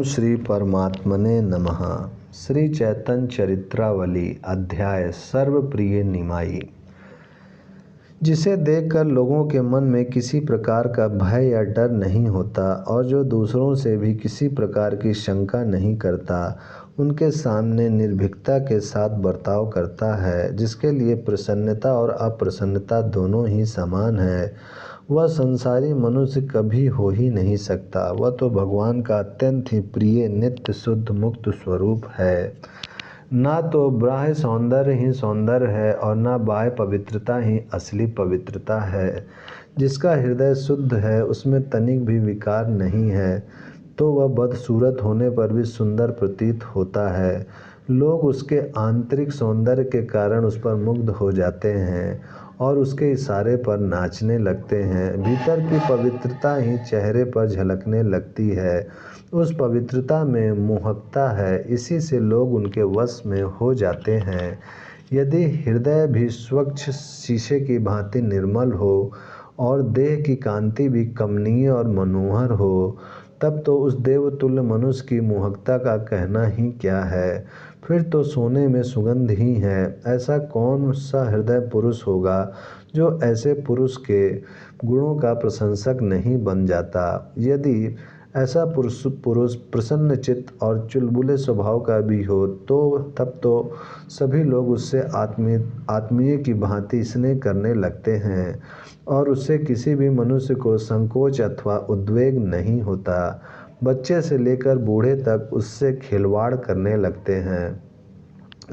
श्री परमात्मने नमः। श्री चैतन्य चरित्रावली अध्याय सर्वप्रिय निमाई। जिसे देखकर लोगों के मन में किसी प्रकार का भय या डर नहीं होता और जो दूसरों से भी किसी प्रकार की शंका नहीं करता, उनके सामने निर्भीकता के साथ बर्ताव करता है, जिसके लिए प्रसन्नता और अप्रसन्नता दोनों ही समान है, वह संसारी मनुष्य कभी हो ही नहीं सकता। वह तो भगवान का अत्यंत ही प्रिय नित्य शुद्ध मुक्त स्वरूप है। ना तो बाह्य सौंदर्य ही सौंदर्य है और ना बाह्य पवित्रता ही असली पवित्रता है। जिसका हृदय शुद्ध है, उसमें तनिक भी विकार नहीं है, तो वह बदसूरत होने पर भी सुंदर प्रतीत होता है। लोग उसके आंतरिक सौंदर्य के कारण उस पर मुग्ध हो जाते हैं और उसके इशारे पर नाचने लगते हैं। भीतर की पवित्रता ही चेहरे पर झलकने लगती है। उस पवित्रता में मोहकता है, इसी से लोग उनके वश में हो जाते हैं। यदि हृदय भी स्वच्छ शीशे की भांति निर्मल हो और देह की कांति भी कमनीय और मनोहर हो, तब तो उस देवतुल्य मनुष्य की मोहकता का कहना ही क्या है। फिर तो सोने में सुगंध ही है। ऐसा कौन सा हृदय पुरुष होगा जो ऐसे पुरुष के गुणों का प्रशंसक नहीं बन जाता। यदि ऐसा पुरुष प्रसन्न चित्त और चुलबुले स्वभाव का भी हो, तो तब तो सभी लोग उससे आत्मीय की भांति स्नेह करने लगते हैं और उससे किसी भी मनुष्य को संकोच अथवा उद्वेग नहीं होता। बच्चे से लेकर बूढ़े तक उससे खिलवाड़ करने लगते हैं।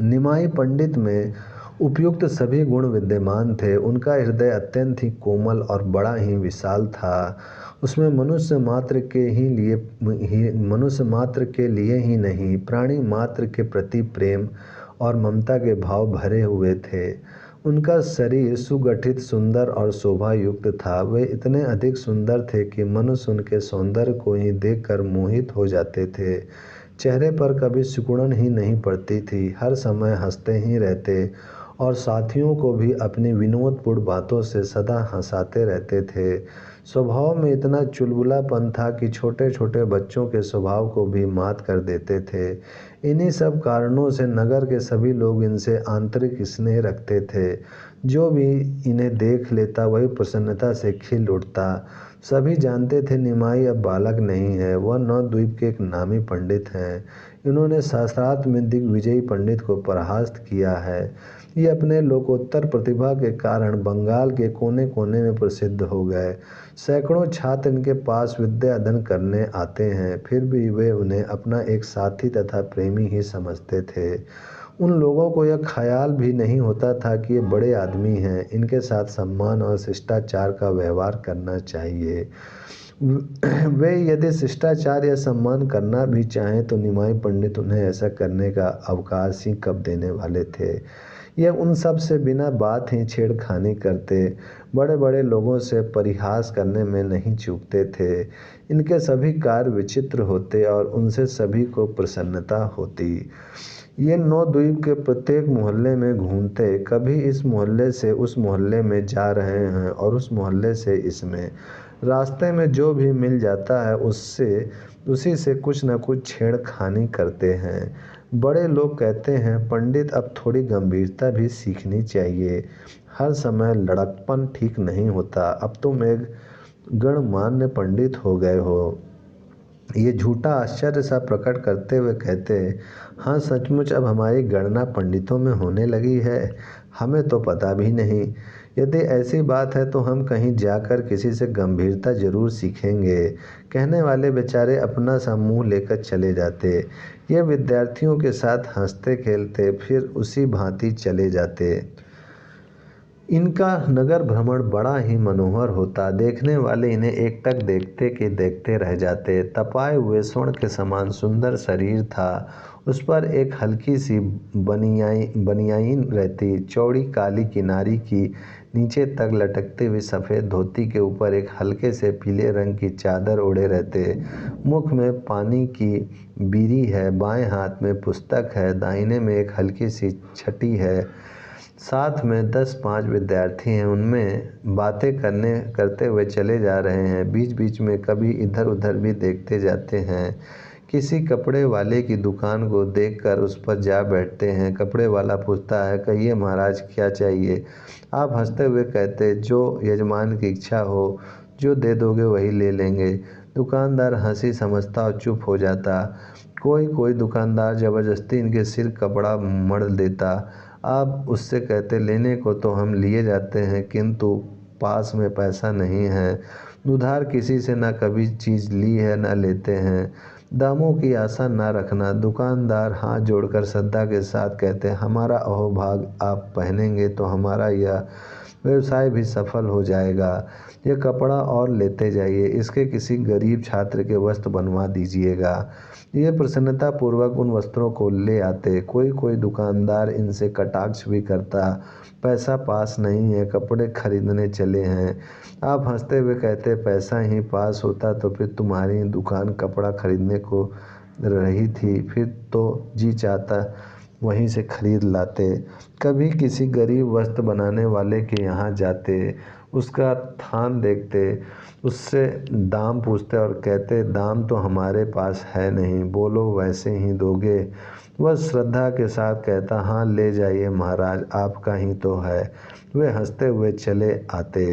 निमाई पंडित में उपयुक्त सभी गुण विद्यमान थे। उनका हृदय अत्यंत ही कोमल और बड़ा ही विशाल था। उसमें मनुष्य मात्र के लिए ही नहीं, प्राणी मात्र के प्रति प्रेम और ममता के भाव भरे हुए थे। उनका शरीर सुगठित, सुंदर और शोभा युक्त था। वे इतने अधिक सुंदर थे कि मनुष्य उनके सौंदर्य को ही देखकर मोहित हो जाते थे। चेहरे पर कभी सिकुड़न ही नहीं पड़ती थी, हर समय हंसते ही रहते और साथियों को भी अपनी विनोदपूर्ण बातों से सदा हंसाते रहते थे। स्वभाव में इतना चुलबुलापन था कि छोटे छोटे बच्चों के स्वभाव को भी मात कर देते थे। इन्हीं सब कारणों से नगर के सभी लोग इनसे आंतरिक स्नेह रखते थे। जो भी इन्हें देख लेता वही प्रसन्नता से खिल उठता। सभी जानते थे निमाई अब बालक नहीं है, वह नवद्वीप के एक नामी पंडित हैं। इन्होंने शास्त्रार्थ में दिग्विजयी पंडित को परास्त किया है। ये अपने लोकोत्तर प्रतिभा के कारण बंगाल के कोने कोने में प्रसिद्ध हो गए। सैकड़ों छात्र इनके पास विद्या अध्ययन करने आते हैं, फिर भी वे उन्हें अपना एक साथी तथा प्रेमी ही समझते थे। उन लोगों को यह ख्याल भी नहीं होता था कि ये बड़े आदमी हैं, इनके साथ सम्मान और शिष्टाचार का व्यवहार करना चाहिए। वे यदि शिष्टाचार या सम्मान करना भी चाहें तो निमाई पंडित उन्हें ऐसा करने का अवकाश ही कब देने वाले थे। यह उन सब से बिना बात ही छेड़खानी करते, बड़े बड़े लोगों से परिहास करने में नहीं चूकते थे। इनके सभी कार्य विचित्र होते और उनसे सभी को प्रसन्नता होती। ये नवद्वीप के प्रत्येक मोहल्ले में घूमते, कभी इस मोहल्ले से उस मोहल्ले में जा रहे हैं और उस मोहल्ले से इसमें। रास्ते में जो भी मिल जाता है उसी से कुछ न कुछ छेड़खानी करते हैं। बड़े लोग कहते हैं, पंडित अब थोड़ी गंभीरता भी सीखनी चाहिए। हर समय लड़कपन ठीक नहीं होता। अब तुम एक गणमान्य पंडित हो गए हो। ये झूठा आश्चर्य सा प्रकट करते हुए कहते, हाँ सचमुच अब हमारी गणना पंडितों में होने लगी है, हमें तो पता भी नहीं। यदि ऐसी बात है तो हम कहीं जाकर किसी से गंभीरता जरूर सीखेंगे। कहने वाले बेचारे अपना सा मुँह लेकर चले जाते। ये विद्यार्थियों के साथ हंसते खेलते फिर उसी भांति चले जाते। इनका नगर भ्रमण बड़ा ही मनोहर होता। देखने वाले इन्हें एकटक देखते के देखते रह जाते। तपाए हुए स्वर्ण के समान सुंदर शरीर था। उस पर एक हल्की सी बनियाइन रहती। चौड़ी काली किनारी की नीचे तक लटकते हुए सफ़ेद धोती के ऊपर एक हल्के से पीले रंग की चादर ओढ़े रहते। मुख में पानी की बीरी है, बाएं हाथ में पुस्तक है, दाहिने में एक हल्की सी छटी है। साथ में 10-5 विद्यार्थी हैं, उनमें बातें करते हुए चले जा रहे हैं। बीच बीच में कभी इधर उधर भी देखते जाते हैं किसी कपड़े वाले की दुकान को देखकर उस पर जा बैठते हैं। कपड़े वाला पूछता है, कहिए महाराज क्या चाहिए? आप हंसते हुए कहते, जो यजमान की इच्छा हो, जो दे दोगे वही ले लेंगे। दुकानदार हंसी समझता और चुप हो जाता। कोई कोई दुकानदार ज़बरदस्ती इनके सिर कपड़ा मढ़ देता। आप उससे कहते, लेने को तो हम लिए जाते हैं, किंतु पास में पैसा नहीं है। उधार किसी से न कभी चीज़ ली है न लेते हैं। दामों की आशा न रखना। दुकानदार हाथ जोड़कर श्रद्धा के साथ कहते हैं, हमारा अहोभाग आप पहनेंगे तो हमारा यह व्यवसाय भी सफल हो जाएगा। यह कपड़ा और लेते जाइए, इसके किसी गरीब छात्र के वस्त्र बनवा दीजिएगा। ये प्रसन्नता पूर्वक उन वस्त्रों को ले आते। कोई कोई दुकानदार इनसे कटाक्ष भी करता, पैसा पास नहीं है, कपड़े खरीदने चले हैं। आप हंसते हुए कहते, पैसा ही पास होता तो फिर तुम्हारी दुकान कपड़ा खरीदने को रही थी, फिर तो जी चाहता वहीं से खरीद लाते। कभी किसी गरीब वस्त्र बनाने वाले के यहाँ जाते, उसका थान देखते, उससे दाम पूछते और कहते, दाम तो हमारे पास है नहीं, बोलो वैसे ही दोगे? वह श्रद्धा के साथ कहता, हाँ ले जाइए महाराज, आपका ही तो है। वे हंसते हुए चले आते।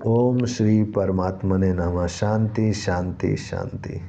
ओम श्री परमात्मने नमः। शांति शांति शांति।